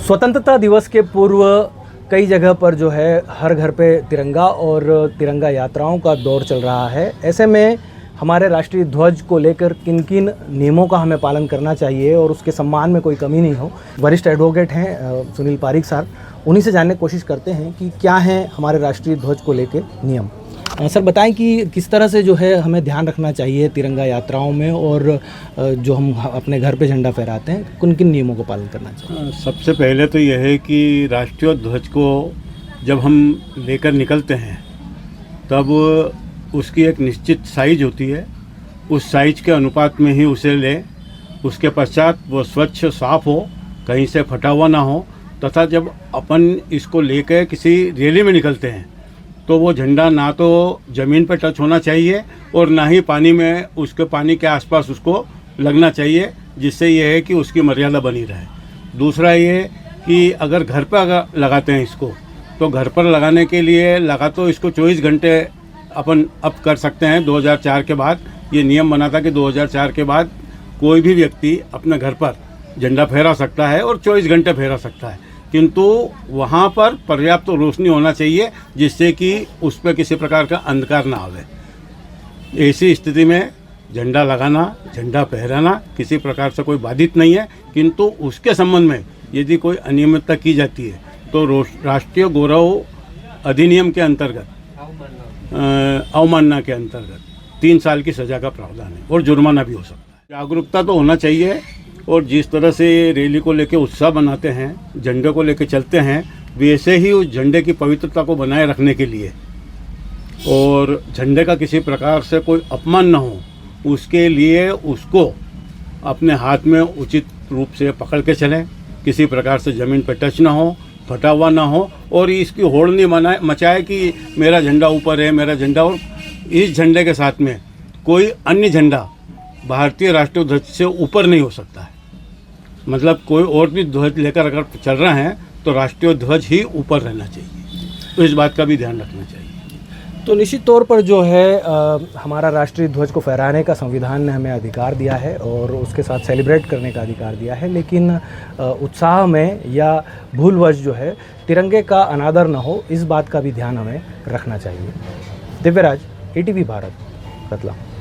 स्वतंत्रता दिवस के पूर्व कई जगह पर जो है हर घर पे तिरंगा और तिरंगा यात्राओं का दौर चल रहा है। ऐसे में हमारे राष्ट्रीय ध्वज को लेकर किन किन नियमों का हमें पालन करना चाहिए और उसके सम्मान में कोई कमी नहीं हो, वरिष्ठ एडवोकेट हैं सुनील पारीक साहब, उन्हीं से जानने की कोशिश करते हैं कि क्या हैं हमारे राष्ट्रीय ध्वज को लेकर नियम। सर बताएं कि किस तरह से जो है हमें ध्यान रखना चाहिए तिरंगा यात्राओं में और जो हम अपने घर पे झंडा फहराते हैं किन किन नियमों का पालन करना चाहिए। सबसे पहले तो यह है कि राष्ट्रीय ध्वज को जब हम लेकर निकलते हैं तब उसकी एक निश्चित साइज होती है, उस साइज के अनुपात में ही उसे लें। उसके पश्चात वो स्वच्छ साफ हो, कहीं से फटा हुआ ना हो, तथा जब अपन इसको लेकर किसी रैली में निकलते हैं तो वो झंडा ना तो ज़मीन पर टच होना चाहिए और ना ही पानी में उसके पानी के आसपास उसको लगना चाहिए, जिससे ये है कि उसकी मर्यादा बनी रहे। दूसरा ये कि अगर घर पर अगर लगाते हैं इसको तो घर पर लगाने के लिए लगा तो इसको 24 घंटे अपन अब कर सकते हैं। 2004 के बाद ये नियम बना था कि 2004 के बाद कोई भी व्यक्ति अपने घर पर झंडा फहरा सकता है और 24 घंटे फहरा सकता है, किंतु वहाँ पर पर्याप्त रोशनी होना चाहिए जिससे कि उस पर किसी प्रकार का अंधकार ना आवे। ऐसी स्थिति में झंडा लगाना, झंडा फहराना किसी प्रकार से कोई बाधित नहीं है, किंतु उसके संबंध में यदि कोई अनियमितता की जाती है तो राष्ट्रीय गौरव अधिनियम के अंतर्गत अवमानना के अंतर्गत 3 साल की सज़ा का प्रावधान है और जुर्माना भी हो सकता है। जागरूकता तो होना चाहिए और जिस तरह से रैली को लेकर उत्साह बनाते हैं, झंडे को लेकर चलते हैं, वैसे ही उस झंडे की पवित्रता को बनाए रखने के लिए और झंडे का किसी प्रकार से कोई अपमान न हो, उसके लिए उसको अपने हाथ में उचित रूप से पकड़ के चलें, किसी प्रकार से ज़मीन पर टच ना हो, फटा हुआ ना हो और इसकी होड़ नहीं मचाए कि मेरा झंडा ऊपर है, मेरा झंडा। और इस झंडे के साथ में कोई अन्य झंडा भारतीय राष्ट्रीय ध्वज से ऊपर नहीं हो सकता है। मतलब कोई और भी ध्वज लेकर अगर चल रहे हैं तो राष्ट्रीय ध्वज ही ऊपर रहना चाहिए, तो इस बात का भी ध्यान रखना चाहिए। तो निश्चित तौर पर जो है हमारा राष्ट्रीय ध्वज को फहराने का संविधान ने हमें अधिकार दिया है और उसके साथ सेलिब्रेट करने का अधिकार दिया है, लेकिन उत्साह में या भूलवश जो है तिरंगे का अनादर न हो, इस बात का भी ध्यान हमें रखना चाहिए। दिव्यराज, ATV भारत, रतलाम।